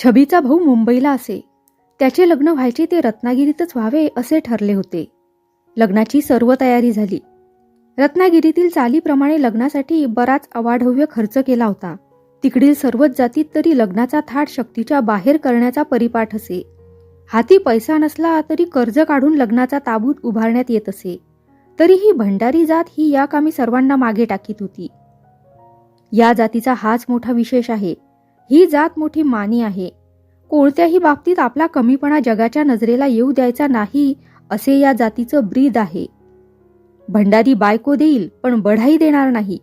छबीचा भाऊ मुंबईला असे. त्याचे लग्न व्हायचे ते रत्नागिरीतच व्हावे असे ठरले होते. लग्नाची सर्व तयारी झाली. रत्नागिरीतील चालीप्रमाणे लग्नासाठी बराच अवाढव्य खर्च केला होता. तिकडील सर्वच जातीत तरी लग्नाचा थाट शक्तीच्या बाहेर करण्याचा परिपाठ असे. हाती पैसा नसला तरी कर्ज काढून लग्नाचा ताबूत उभारण्यात येत असे. तरीही भंडारी जात ही या कामी सर्वांना मागे टाकीत होती. या जातीचा हाच मोठा विशेष आहे. ही जात मोठी मानी आहे. कोणत्याही बाबतीत आपला कमीपणा जगाच्या नजरेला येऊ द्यायचा नाही असे या जातीचं ब्रीद आहे. भंडारी बायको देईल पण बढाई देणार नाही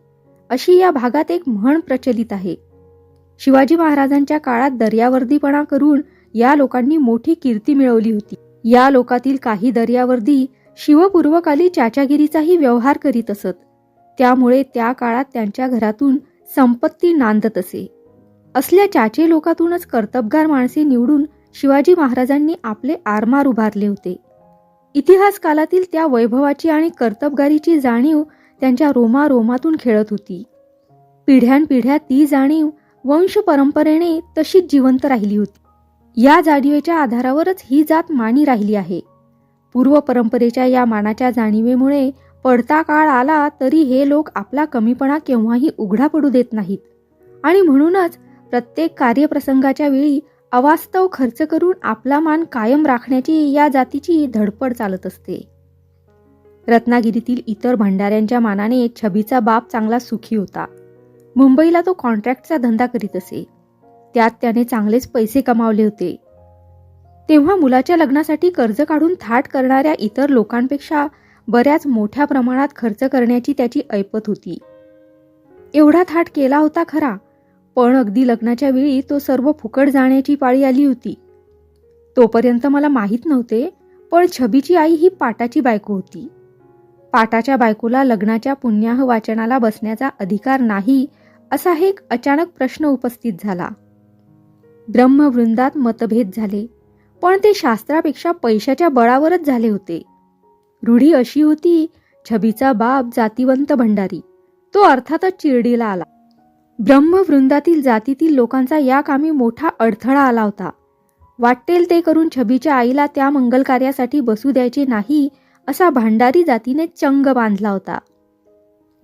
अशी या भागात एक म्हण प्रचलित आहे. शिवाजी महाराजांच्या काळात दर्यावर्दीपणा करून या लोकांनी मोठी कीर्ती मिळवली होती. या लोकातील काही दर्यावर्दी शिवपूर्वकाली चाचागिरीचाही व्यवहार करीत असत. त्यामुळे त्या काळात त्यांच्या घरातून संपत्ती नांदत असे. असल्या चाचे लोकातूनच कर्तबगार माणसे निवडून शिवाजी महाराजांनी आपले आरमार उभारले होते. इतिहास कालातील त्या वैभवाची आणि कर्तबगारीची जाणीव त्यांच्या रोमारोमातून खेळत होती. पिढ्यानपिढ्या ती जाणीव वंश परंपरेने तशीच जिवंत राहिली होती. या जाणीवेच्या आधारावरच ही जात मानी राहिली आहे. पूर्व परंपरेच्या या मानाच्या जाणीवेमुळे पडता काळ आला तरी हे लोक आपला कमीपणा केव्हाही उघडा पडू देत नाहीत आणि म्हणूनच प्रत्येक कार्यप्रसंगाच्या वेळी अवास्तव खर्च करून आपला मान कायम राखण्याची या जातीची धडपड चालत असते. रत्नागिरीतील इतर भंडाऱ्यांच्या मानाने छबीचा बाप चांगला सुखी होता. मुंबईला तो कॉन्ट्रॅक्टचा धंदा करीत असे. त्यात त्याने चांगलेच पैसे कमावले होते. तेव्हा मुलाच्या लग्नासाठी कर्ज काढून थाट करणाऱ्या इतर लोकांपेक्षा बऱ्याच मोठ्या प्रमाणात खर्च करण्याची त्याची ऐपत होती. एवढा थाट केला होता खरा, पण अगदी लग्नाच्या वेळी तो सर्व फुकट जाण्याची पाळी आली होती. तोपर्यंत मला माहीत नव्हते, पण छबीची आई ही पाटाची बायको होती. पाटाच्या बायकोला लग्नाच्या पुण्याह वाचनाला बसण्याचा अधिकार नाही असा एक अचानक प्रश्न उपस्थित झाला. ब्रह्मवृंदात मतभेद झाले, पण ते शास्त्रापेक्षा पैशाच्या बळावरच झाले होते. रूढी अशी होती, छबीचा बाप जातिवंत भंडारी, तो अर्थातच चिरडीला आला. ब्रह्मवृंदातील जातीतील लोकांचा या कामी मोठा अडथळा आला होता. वाटेल ते करून छबीच्या आईला त्या मंगल कार्यासाठी बसू द्यायचे नाही असा भंडारी जातीने चंग बांधला होता.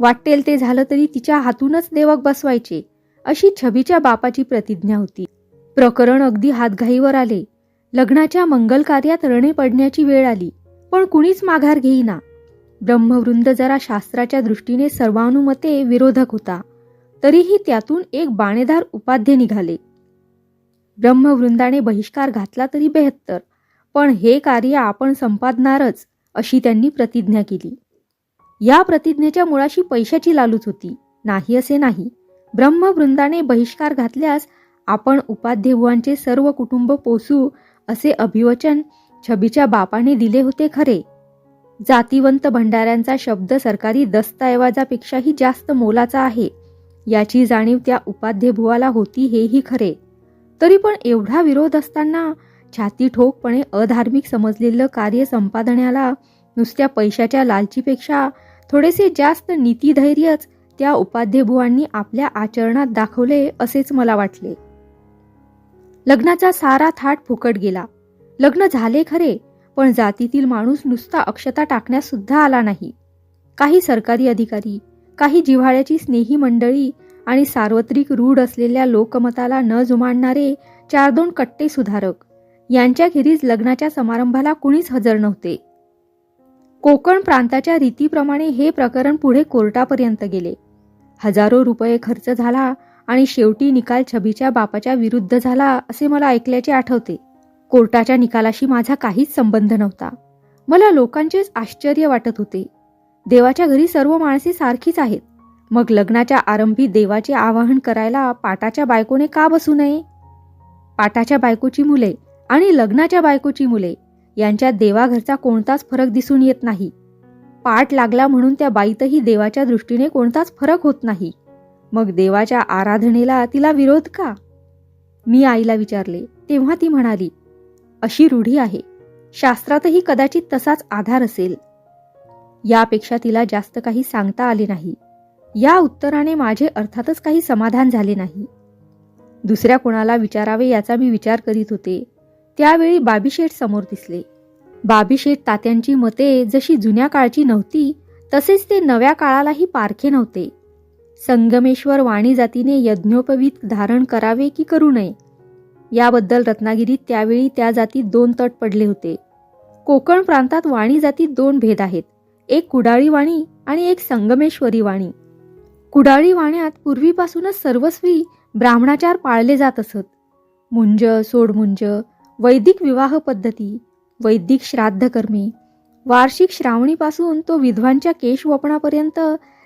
वाटेल ते झालं तरी तिच्या हातूनच देवक बसवायचे अशी छबीच्या बापाची प्रतिज्ञा होती. प्रकरण अगदी हातघाईवर आले. लग्नाच्या मंगल कार्यात रणे पडण्याची वेळ आली, पण कुणीच माघार घेईना. ब्रह्मवृंद जरा शास्त्राच्या दृष्टीने सर्वानुमते विरोधक होता, तरीही त्यातून एक बाणेदार उपाध्ये निघाले. ब्रह्मवृंदाने बहिष्कार घातला तरी बेहत्तर, पण हे कार्य आपण संपादणारच अशी त्यांनी प्रतिज्ञा केली. या प्रतिज्ञेच्या मुळाशी पैशाची लालूच होती. नाही असे नाही. ब्रह्मवृंदाने बहिष्कार घातल्यास आपण उपाध्येबुवांचे सर्व कुटुंब पोसू असे अभिवचन छबीच्या बापाने दिले होते खरे. जातिवंत भंडाऱ्यांचा शब्द सरकारी दस्तऐवजापेक्षाही जास्त मोलाचा आहे याची जाणीव त्या उपाध्येबुवाला होती हेही खरे. तरी पण एवढा विरोध असताना छाती ठोकपणे अधार्मिक समजलेलं कार्य संपादण्याला नुसत्या पैशाच्या लालचीपेक्षा थोडेसे जास्त नीतिधैर्यच त्या उपाध्येबुवांनी आपल्या आचरणात दाखवले असेच मला वाटले. लग्नाचा सारा थाट फुकट गेला. लग्न झाले खरे, पण जातीतील माणूस नुसता अक्षता टाकण्यास सुद्धा आला नाही. काही सरकारी अधिकारी, काही जिव्हाळ्याची स्नेही मंडळी आणि सार्वत्रिक रूढ असलेल्या लोकमताला न जुमानणारे 4-2 कट्टे सुधारक यांच्याखेरीज लग्नाच्या समारंभाला कुणीच हजर नव्हते. कोकण प्रांताच्या रीतीप्रमाणे हे प्रकरण पुढे कोर्टापर्यंत गेले. हजारो रुपये खर्च झाला आणि शेवटी निकाल छबीच्या बापाच्या विरुद्ध झाला असे मला ऐकल्याचे आठवते. कोर्टाच्या निकालाशी माझा काहीच संबंध नव्हता. मला लोकांचेच आश्चर्य वाटत होते. देवाच्या घरी सर्व माणसे सारखीच आहेत, मग लग्नाच्या आरंभी देवाचे आवाहन करायला पाटाच्या बायकोने का बसू नये? पाटाच्या बायकोची मुले आणि लग्नाच्या बायकोची मुले यांच्यात देवाघरचा कोणताच फरक दिसून येत नाही. पाट लागला म्हणून त्या बाईतही देवाच्या दृष्टीने कोणताच फरक होत नाही. मग देवाच्या आराधनेला तिला विरोध का? मी आईला विचारले, तेव्हा ती म्हणाली, अशी रूढी आहे. शास्त्रातही कदाचित तसाच आधार असेल. यापेक्षा तिला जास्त काही सांगता आले नाही. या उत्तराने माझे अर्थातच काही समाधान झाले नाही. दुसऱ्या कोणाला विचारावे याचा मी विचार करीत होते. त्यावेळी बाबीशेठ समोर दिसले. बाबीशेठ तात्यांची मते जशी जुन्या काळची नव्हती तसेच ते नव्या काळालाही पारखे नव्हते. संगमेश्वर वाणी जातीने यज्ञोपवीत धारण करावे की करू नये याबद्दल रत्नागिरीत त्यावेळी त्या जातीत 2 तट पडले होते. कोकण प्रांतात वाणी जातीत 2 भेद आहेत, एक कुडाळी वाणी आणि एक संगमेश्वरी वाणी. कुडाळी वाण्यात पूर्वीपासूनच सर्वस्वी ब्राह्मणाचार पाळले जात असत. मुंज, सोडमुंज, वैदिक विवाह पद्धती, वैदिक श्राद्धकर्मे, वार्षिक श्रावणीपासून तो विधवांच्या केशवपणापर्यंत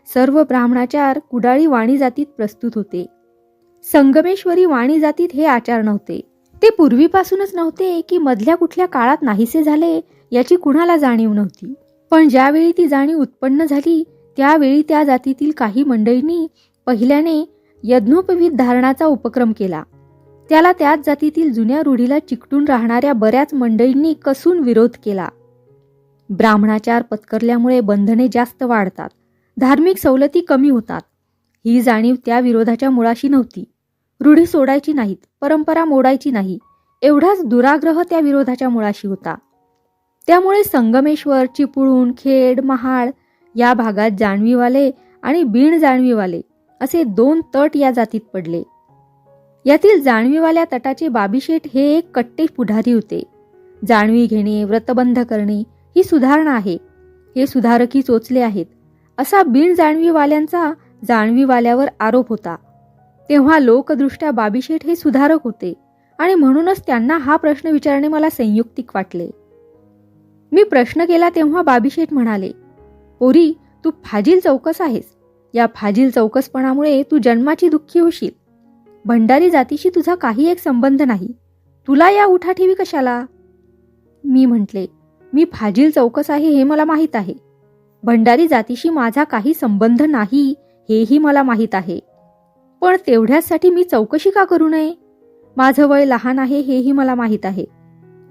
सर्व ब्राह्मणाचार कुडाळी वाणी जातीत प्रस्तुत होते. संगमेश्वरी वाणी जातीत हे आचार नव्हते. ते पूर्वीपासूनच नव्हते की मधल्या कुठल्या काळात नाहीसे झाले याची कुणाला जाणीव नव्हती. पण ज्यावेळी ती जाणीव उत्पन्न झाली त्यावेळी त्या जातीतील काही मंडळींनी पहिल्याने यज्ञोपवीत धारणाचा उपक्रम केला. त्याला त्याच जातीतील जुन्या रूढीला चिकटून राहणाऱ्या बऱ्याच मंडळींनी कसून विरोध केला. ब्राह्मणाचार पत्करल्यामुळे बंधने जास्त वाढतात, धार्मिक सवलती कमी होतात. ही जाणीव त्या विरोधाच्या मुळाशी नव्हती. रूढी सोडायची नाहीत, परंपरा मोडायची नाही एवढाच दुराग्रह त्या विरोधाच्या मुळाशी होता. त्यामुळे संगमेश्वर, चिपळूण, खेड, महाड या भागात जाणवीवाले आणि बिन जाणवीवाले असे 2 तट या जातीत पडले. यातील जाणवीवाल्या तटाचे बाबीशेठ हे एक कट्टे पुढारी होते. जाणवी घेणे, व्रतबंध करणे ही सुधारणा आहे, हे सुधारकही चोचले आहेत असा बिन जाणवीवाल्यांचा जाणवीवाल्यावर आरोप होता. तेव्हा लोकदृष्ट्या बाबीशेठ हे सुधारक होते आणि म्हणूनच त्यांना हा प्रश्न विचारणे मला संयुक्तिक वाटले. मी प्रश्न केला तेव्हा बाबीशेठ म्हणाले, पोरी, तू फाजील चौकस आहेस. या फाजील चौकसपणामुळे तू जन्माची दुःखी होशील. भंडारी जातीशी तुझा काही एक संबंध नाही. तुला या उठाठेवी कशाला? मी म्हटले, मी फाजील चौकस आहे हे मला माहीत आहे. भंडारी जातीशी माझा काही संबंध नाही हेही मला माहीत आहे. पण तेवढ्यासाठी मी चौकशी का करू नये? माझं वय लहान आहे हेही मला माहीत आहे.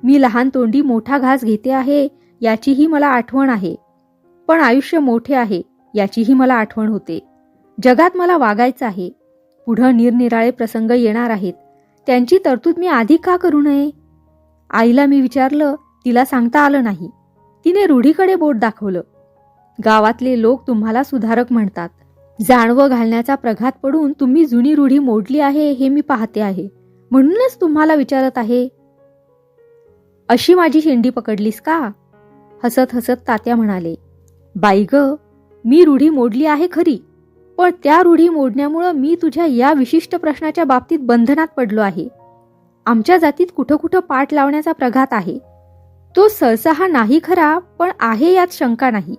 मी लहान तोंडी मोठा घास घेते आहे याचीही मला आठवण आहे. पण आयुष्य मोठे आहे याचीही मला आठवण होते. जगात मला वागायचं आहे. पुढं निरनिराळे प्रसंग येणार आहेत, त्यांची तरतूद मी आधी का करू नये? आईला मी विचारलं, तिला सांगता आलं नाही. तिने रूढीकडे बोट दाखवलं. गावातले लोक तुम्हाला सुधारक म्हणतात. जाणवं घालण्याचा प्रघात पडून तुम्ही जुनी रूढी मोडली आहे हे मी पाहते आहे, म्हणूनच तुम्हाला विचारत आहे. अशी माझी शेंडी पकडलीस का? हसत हसत तात्या म्हणाले, बाई ग, मी रूढी मोडली आहे खरी, पण त्या रूढी मोडण्यामुळं मी तुझ्या या विशिष्ट प्रश्नाच्या बाबतीत बंधनात पडलो आहे. आमच्या जातीत कुठं कुठं पाठ लावण्याचा प्रघात आहे. तो सहसा नाही खरा, पण आहे यात शंका नाही.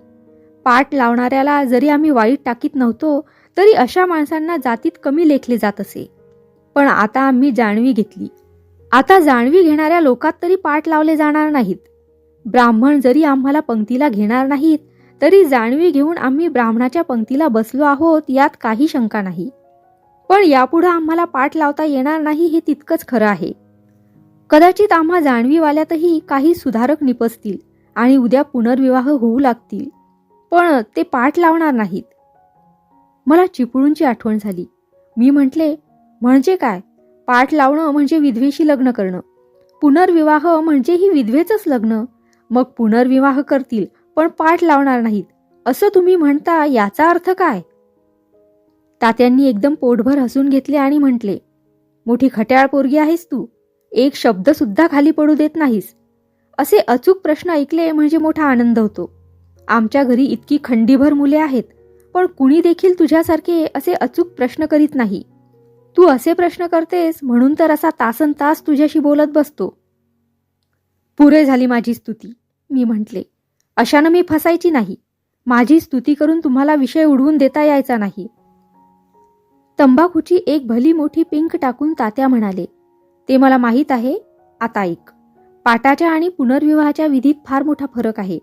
पाठ लावणाऱ्याला जरी आम्ही वाईट टाकीत नव्हतो तरी अशा माणसांना जातीत कमी लेखले जात असे. पण आता आम्ही जाणवी घेतली. आता जाणवी घेणाऱ्या लोकात तरी पाठ लावले जाणार नाहीत. ब्राह्मण जरी आम्हाला पंक्तीला घेणार नाहीत तरी जाणवी घेऊन आम्ही ब्राह्मणाच्या पंक्तीला बसलो आहोत यात काही शंका नाही. पण यापुढे आम्हाला पाठ लावता येणार नाही हे तितकंच खरं आहे. कदाचित आम्हा जाणवीवाल्यातही काही सुधारक निपजतील आणि उद्या पुनर्विवाह होऊ लागतील, पण ते पाठ लावणार नाहीत. मला चिपळूणची आठवण झाली. मी म्हटले, म्हणजे काय? पाठ लावणं म्हणजे विधवेशी लग्न करणं. पुनर्विवाह म्हणजेही विधवेचंच लग्न. मग पुनर्विवाह करतील पण पाठ लावणार नाहीत असं तुम्ही म्हणता, याचा अर्थ काय? तात्यांनी एकदम पोटभर हसून घेतले आणि म्हटले, मोठी खट्याळ पोरगी आहेस तू. एक शब्द सुद्धा खाली पडू देत नाहीस. असे अचूक प्रश्न ऐकले म्हणजे मोठा आनंद होतो. आमच्या घरी इतकी खंडीभर मुले आहेत, पण कुणी देखील तुझ्यासारखे असे अचूक प्रश्न करीत नाही. तू असे प्रश्न करतेस म्हणून तर असा तासन तास तुझ्याशी बोलत बसतो. पुरे झाली माझी स्तुती, मी म्हटले. अशानं मी फसायची नाही. माझी स्तुती करून तुम्हाला विषय उडवून देता यायचा नाही. तंबाखूची एक भली मोठी पिंक टाकून तात्या म्हणाले, ते मला माहीत आहे. आता ऐक. पाटाच्या आणि पुनर्विवाहाच्या विधीत फार मोठा फरक आहे.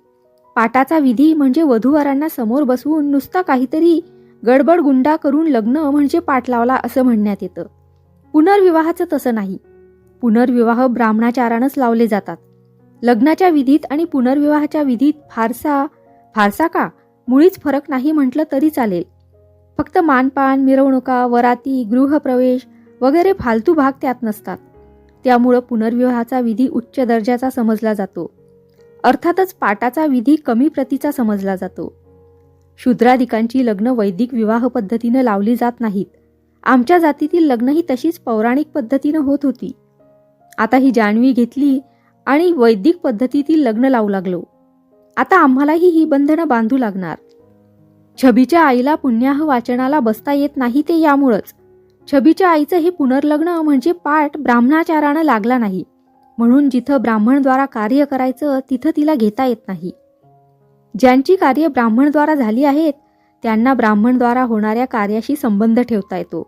पाटाचा विधी म्हणजे वधूवरांना समोर बसवून नुसता काहीतरी गडबड गुंडा करून लग्न म्हणजे पाठ लावला असं म्हणण्यात येतं. पुनर्विवाहाचं तसं नाही. पुनर्विवाह ब्राह्मणाचारानंच लावले जातात. लग्नाच्या विधीत आणि पुनर्विवाहाच्या विधीत फारसा का मुळीच फरक नाही म्हटलं तरी चालेल. फक्त मानपान, मिरवणुका, वराती, गृहप्रवेश वगैरे फालतू भाग त्यात नसतात. त्यामुळं पुनर्विवाहाचा विधी उच्च दर्जाचा समजला जातो. अर्थातच पाटाचा विधी कमी प्रतीचा समजला जातो. शूद्राधिकांची लग्न वैदिक विवाह पद्धतीनं लावली जात नाहीत. आमच्या जातीतील लग्न ही तशीच पौराणिक पद्धतीनं होत होती. आता ही जाणवी घेतली आणि वैदिक पद्धतीतील लग्न लावू लागलो. आता आम्हालाही ही बंधनं बांधू लागणार. छबीच्या आईला पुण्याह वाचनाला बसता येत नाही ते यामुळंच. छबीच्या आईचं हे पुनर्लग्न म्हणजे पाठ ब्राह्मणाचारानं लागला नाही, म्हणून जिथं ब्राह्मणद्वारा कार्य करायचं तिथं तिला घेता येत नाही. ज्यांची कार्य ब्राह्मणद्वारा झाली आहेत त्यांना ब्राह्मणद्वारा होणाऱ्या कार्याशी संबंध ठेवता येतो.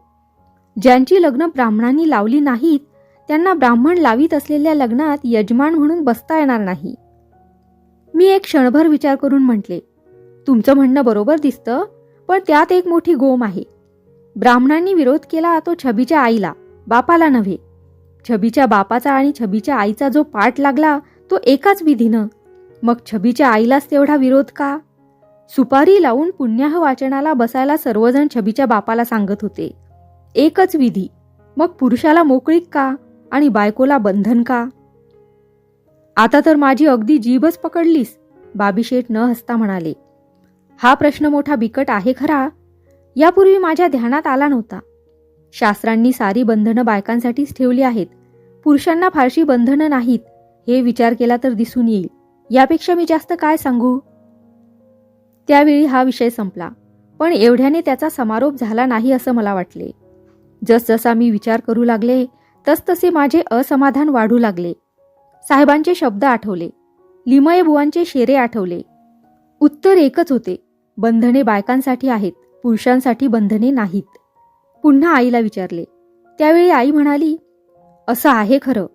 ज्यांची लग्न ब्राह्मणांनी लावली नाहीत त्यांना ब्राह्मण लावीत असलेल्या लग्नात यजमान म्हणून बसता येणार नाही. मी एक क्षणभर विचार करून म्हटले, तुमचं म्हणणं बरोबर दिसतं, पण त्यात एक मोठी गोम आहे. ब्राह्मणांनी विरोध केला तो छबीच्या आईला, बापाला नव्हे. छबीच्या बापाचा आणि छबीच्या आईचा जो पाठ लागला तो एकाच विधीनं, मग छबीच्या आईलाच तेवढा विरोध का? सुपारी लावून पुण्याह वाचनाला बसायला सर्वजण छबीच्या बापाला सांगत होते. एकच विधी, मग पुरुषाला मोकळीक का आणि बायकोला बंधन का? आता तर माझी अगदी जीभच पकडलीस, बाबीशेठ न हसता म्हणाले. हा प्रश्न मोठा बिकट आहे खरा, यापूर्वी माझ्या ध्यानात आला नव्हता. शास्त्रांनी सारी बंधनं बायकांसाठीच ठेवली आहेत, पुरुषांना फारशी बंधनं नाहीत हे विचार केला तर दिसून येईल. यापेक्षा मी जास्त काय सांगू? त्यावेळी हा विषय संपला, पण एवढ्याने त्याचा समारोप झाला नाही असं मला वाटले. जसजसा मी विचार करू लागले तसतसे माझे असमाधान वाढू लागले. साहेबांचे शब्द आठवले, लिमये बुवांचे शेरे आठवले. उत्तर एकच होते, बंधने बायकांसाठी आहेत, पुरुषांसाठी बंधने नाहीत. पुन्हा आईला विचारले. त्यावेळी आई म्हणाली, असं आहे खरं,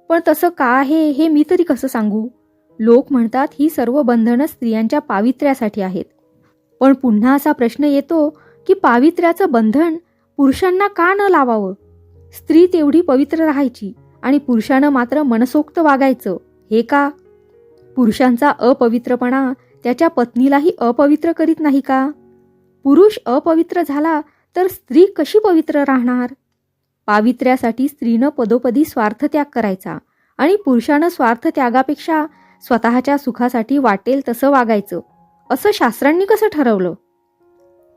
पण तसं का आहे हे मी तरी कसं सांगू? लोक म्हणतात ही सर्व बंधनं स्त्रियांच्या पावित्र्यासाठी आहेत. पण पुन्हा असा प्रश्न येतो की पावित्र्याचं बंधन पुरुषांना का न लावावं? स्त्री तेवढी पवित्र राहायची आणि पुरुषानं मात्र मनसोक्त वागायचं, हे का? पुरुषांचा अपवित्रपणा त्याच्या पत्नीलाही अपवित्र करीत नाही का? पुरुष अपवित्र झाला तर स्त्री कशी पवित्र राहणार? पावित्र्यासाठी स्त्रीनं पदोपदी स्वार्थत्याग करायचा आणि पुरुषानं स्वार्थत्यागापेक्षा स्वतःच्या सुखासाठी वाटेल तसं वागायचं, असं शास्त्रांनी कसं ठरवलं?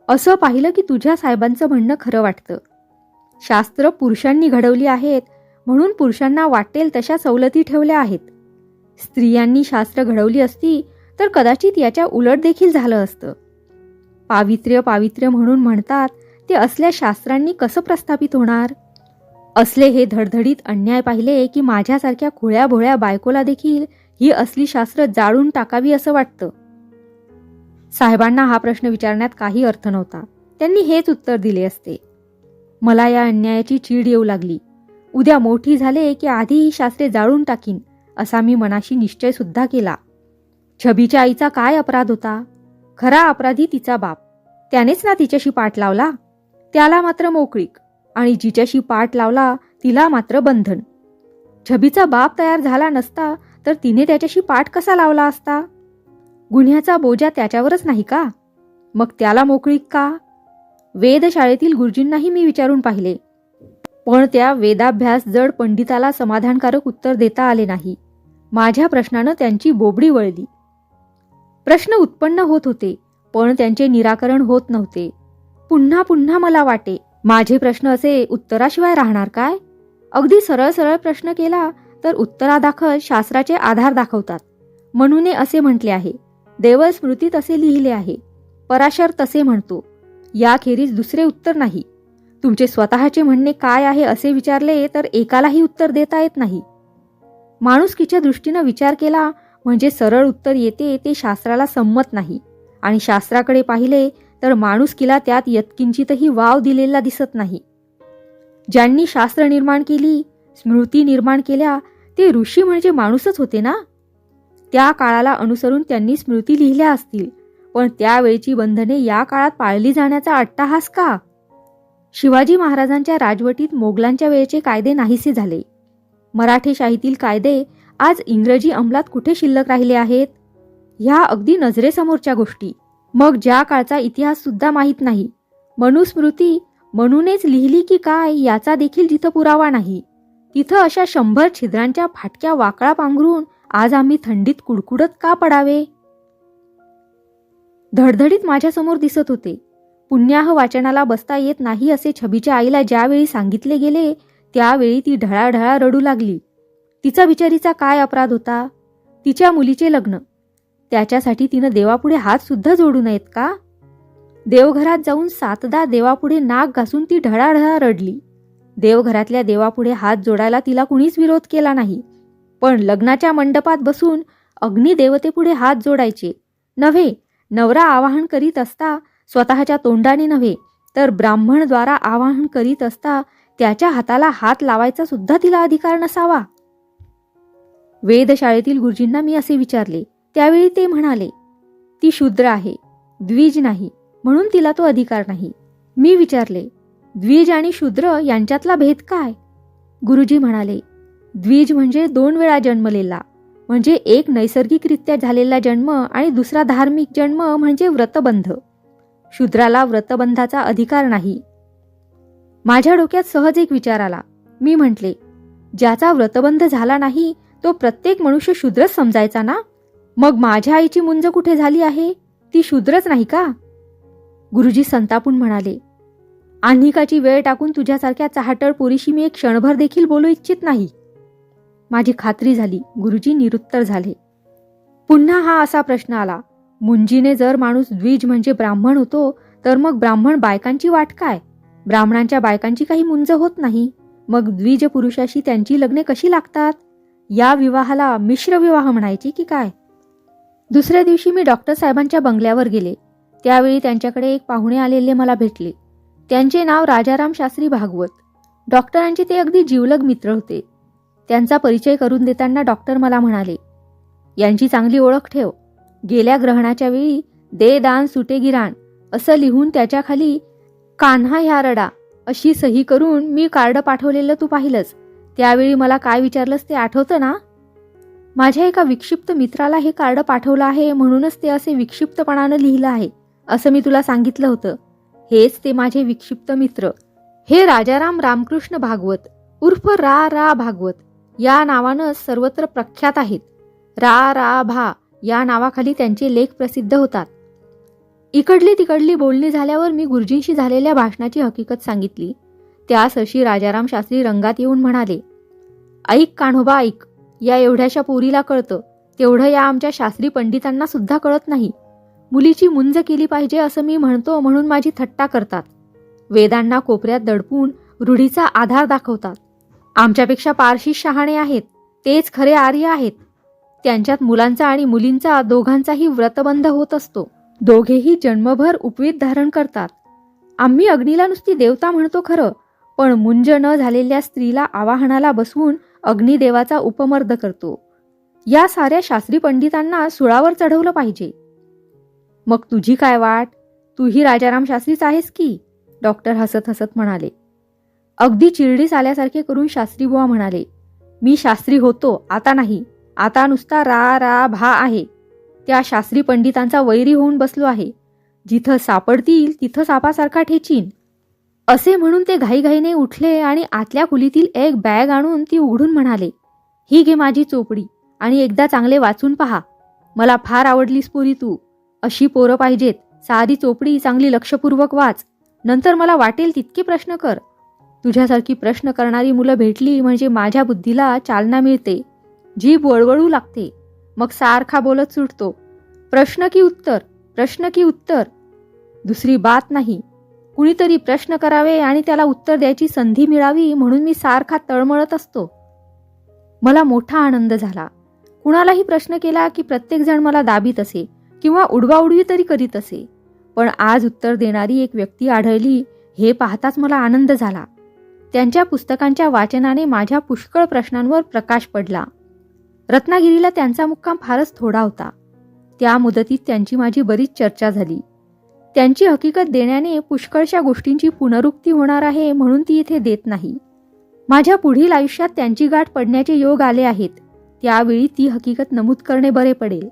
असं पाहिलं की तुझ्या साहेबांचं म्हणणं खरं वाटतं. शास्त्र पुरुषांनी घडवली आहेत म्हणून पुरुषांना वाटेल तशा सवलती ठेवल्या आहेत. स्त्रियांनी शास्त्र घडवली असती तर कदाचित याच्या उलट देखील झालं असतं. पावित्र्य पावित्र्य म्हणून म्हणतात ते असल्या शास्त्रांनी कसं प्रस्थापित होणार? असले हे धडधडीत अन्याय पाहिले की माझ्यासारख्या खुळ्या भोळ्या बायकोला देखील ही असली शास्त्र जाळून टाकावी असं वाटतं. साहेबांना हा प्रश्न विचारण्यात काही अर्थ नव्हता. त्यांनी हेच उत्तर दिले असते. मला या अन्यायाची चीड येऊ लागली. उद्या मोठी झाले की आधी ही शास्त्रे जाळून टाकीन असा मी मनाशी निश्चय सुद्धा केला. छबीच्या आईचा काय अपराध होता? खरा अपराधी तिचा बाप. त्यानेच ना तिच्याशी पाठ लावला. त्याला मात्र मोकळीक आणि जिच्याशी पाठ लावला तिला मात्र बंधन. छबीचा बाप तयार झाला नसता तर तिने त्याच्याशी पाठ कसा लावला असता? गुन्ह्याचा बोजा त्याच्यावरच नाही का? मग त्याला मोकळीक का? वेधशाळेतील गुरुजींनाही मी विचारून पाहिले, पण त्या वेदाभ्यास जड पंडिताला समाधानकारक उत्तर देता आले नाही. माझ्या प्रश्नानं त्यांची बोबडी वळली. प्रश्न उत्पन्न होत होते पण त्यांचे निराकरण होत नव्हते. पुन्हा पुन्हा मला वाटे, माझे प्रश्न असे उत्तराशिवाय राहणार काय? अगदी सरळ सरळ प्रश्न केला तर उत्तरादाखल शास्त्राचे आधार दाखवतात. म्हणून असे म्हटले आहे, देवस्मृतीत असे लिहिले आहे, पराशर तसे म्हणतो, याखेरीज दुसरे उत्तर नाही. तुमचे स्वतःचे म्हणणे काय आहे असे विचारले तर एकालाही उत्तर देता येत नाही. माणुसकीच्या दृष्टीनं विचार केला म्हणजे सरळ उत्तर येते ते शास्त्राला संमत नाही, आणि शास्त्राकडे पाहिले तर माणुसकीला त्यात यत्किंचितही वाव दिलेला दिसत नाही. ज्यांनी शास्त्र निर्माण केली, स्मृती निर्माण केल्या, ते ऋषी म्हणजे माणूसच होते ना. त्या काळाला अनुसरून त्यांनी स्मृती लिहिल्या असतील, पण त्यावेळची बंधने या काळात पाळली जाण्याचा अट्टाहास का? शिवाजी महाराजांच्या राजवटीत मोगलांच्या वेळेचे कायदे नाहीसे झाले. मराठेशाहीतील कायदे आज इंग्रजी अंमलात कुठे शिल्लक राहिले आहेत? ह्या अगदी नजरेसमोरच्या गोष्टी. मग ज्या काळचा इतिहास सुद्धा माहीत नाही, मनुस्मृती म्हणूनच लिहिली की काय याचा देखील जिथं पुरावा नाही, तिथं अशा 100 छिद्रांच्या फाटक्या वाकळा पांघरून आज आम्ही थंडीत कुडकुडत का पडावे? धडधडीत माझ्यासमोर दिसत होते. पुण्याह वाचनाला बसता येत नाही असे छबीच्या आईला ज्यावेळी सांगितले गेले त्यावेळी ती ढळाढळा रडू लागली. तिचा बिचारीचा काय अपराध होता? तिच्या मुलीचे लग्न. त्याच्यासाठी तिनं देवापुढे हात सुद्धा जोडू नयेत का? देवघरात जाऊन 7दा देवापुढे नाक घासून ती ढळाढळा रडली. देवघरातल्या देवापुढे हात जोडायला तिला कुणीच विरोध केला नाही, पण लग्नाच्या मंडपात बसून अग्निदेवतेपुढे हात जोडायचे नव्हे. नवरा आवाहन करीत असता स्वतःच्या तोंडाने नव्हे तर ब्राह्मणद्वारा आवाहन करीत असता त्याच्या हाताला हात लावायचा सुद्धा तिला अधिकार नसावा. वेधशाळेतील गुरुजींना मी असे विचारले. त्यावेळी ते म्हणाले, ती शूद्र आहे, द्विज नाही, म्हणून तिला तो अधिकार नाही. मी विचारले, द्विज आणि शूद्र यांच्यातला भेद काय? गुरुजी म्हणाले, द्विज म्हणजे 2 वेळा जन्मलेला, म्हणजे एक नैसर्गिकरित्या झालेला जन्म आणि दुसरा धार्मिक जन्म म्हणजे व्रतबंध. शूद्राला व्रतबंधाचा अधिकार नाही. माझ्या डोक्यात सहज एक विचार आला. मी म्हटले, ज्याचा व्रतबंध झाला नाही तो प्रत्येक मनुष्य शूद्रच समजायचा ना? मग माझ्या आईची मुंज कुठे झाली आहे? ती शूद्रच नाही का? गुरुजी संतापून म्हणाले, आन्हिकाची वेळ टाकून तुझ्यासारख्या चहाटळ पोरीशी मी एक क्षणभर देखील बोलू इच्छित नाही. माझी खात्री झाली. गुरुजी निरुत्तर झाले. पुन्हा हा असा प्रश्न आला, मुंजीने जर माणूस द्विज म्हणजे ब्राह्मण होतो तर मग ब्राह्मण बायकांची वाट काय? ब्राह्मणांच्या बायकांची काही मुंज होत नाही, मग द्विज पुरुषाशी त्यांची लग्ने कशी लागतात? या विवाहाला मिश्र विवाह म्हणायचे की काय? दुसऱ्या दिवशी मी डॉक्टर साहेबांच्या बंगल्यावर गेले. त्यावेळी त्यांच्याकडे एक पाहुणे आलेले मला भेटले. त्यांचे नाव राजाराम शास्त्री भागवत. डॉक्टरांचे ते अगदी जिवलग मित्र होते. त्यांचा परिचय करून देताना डॉक्टर मला म्हणाले, यांची चांगली ओळख ठेव. गेल्या ग्रहणाच्या वेळी दे दान सुटे गिराण असं लिहून त्याच्या खाली कान्हा ह्या रडा अशी सही करून मी कार्ड पाठवलेलं तू पाहिलंस. त्यावेळी मला काय विचारलंस ते आठवतं ना? माझ्या एका विक्षिप्त मित्राला हे कार्ड पाठवलं आहे म्हणूनच ते असे विक्षिप्तपणानं लिहिलं आहे असं मी तुला सांगितलं होतं. हेच ते माझे विक्षिप्त मित्र, हे राजाराम रामकृष्ण भागवत उर्फ रा भागवत या नावानं सर्वत्र प्रख्यात आहेत. रा भा या नावाखाली त्यांचे लेख प्रसिद्ध होतात. इकडली तिकडली बोलणी झाल्यावर मी गुरुजींशी झालेल्या भाषणाची हकीकत सांगितली. त्यास अशी राजाराम शास्त्री रंगात येऊन म्हणाले, ऐक कान्होबा ऐक, या एवढ्याशा पोरीला कळतं तेवढं या आमच्या शास्त्री पंडितांना सुद्धा कळत नाही. मुलीची मुंज केली पाहिजे असं मी म्हणतो म्हणून माझी थट्टा करतात. वेदांना कोपऱ्यात दडपून रूढीचा आधार दाखवतात. आमच्यापेक्षा पारशी शहाणे आहेत, तेच खरे आर्य आहेत. त्यांच्यात मुलांचा आणि मुलींचा दोघांचाही व्रतबंध होत असतो. दोघेही जन्मभर उपवीत धारण करतात. आम्ही अग्नीला नुसती देवता म्हणतो खरं, पण मुंज न झालेल्या स्त्रीला आवाहनाला बसवून अग्निदेवाचा उपमर्द करतो. या साऱ्या शास्त्री पंडितांना सुळावर चढवलं पाहिजे. मग तुझी काय वाट? तूही राजाराम शास्त्रीच आहेस की? डॉक्टर हसत हसत म्हणाले. अगदी चिरडीस आल्यासारखे करून शास्त्री बुवा म्हणाले, मी शास्त्री होतो, आता नाही. आता नुसता रा भा आहे. त्या शास्त्री पंडितांचा वैरी होऊन बसलो आहे. जिथं सापडतील तिथं सापासारखा ठेचीन. असे म्हणून ते घाईघाईने उठले आणि आतल्या खोलीतील एक बॅग आणून ती उघडून म्हणाले, ही घे माझी चोपडी आणि एकदा चांगले वाचून पहा. मला फार आवडलीस पोरी तू. अशी पोरं पाहिजेत. सारी चोपडी चांगली लक्षपूर्वक वाच. नंतर मला वाटेल तितके प्रश्न कर. तुझ्यासारखी प्रश्न करणारी मुलं भेटली म्हणजे माझ्या बुद्धीला चालना मिळते. जीभ वळवळू लागते. मग सारखा बोलत सुटतो, प्रश्न की उत्तर, प्रश्न की उत्तर. दुसरी बात नाही. कुणीतरी प्रश्न करावे आणि त्याला उत्तर द्यायची संधी मिळावी म्हणून मी सारखा तळमळत असतो. मला मोठा आनंद झाला. कुणालाही प्रश्न केला की प्रत्येकजण मला दाबीत असे किंवा उडवाउडवी तरी करीत असे, पण आज उत्तर देणारी एक व्यक्ती आढळली हे पाहताच मला आनंद झाला. त्यांच्या पुस्तकांच्या वाचनाने माझ्या पुष्कळ प्रश्नांवर प्रकाश पडला. रत्नागिरीला त्यांचा मुक्काम फारच थोडा होता. त्या मुदतीत त्यांची माझी बरीच चर्चा झाली. त्यांची हकीकत देण्याने पुष्कळशा गोष्टींची पुनरुक्ती होणार आहे म्हणून ती इथे देत नाही. माझ्या पुढील आयुष्यात त्यांची गाठ पडण्याचे योग आले आहेत. त्यावेळी ती हकीकत नमूद करणे बरे पडेल.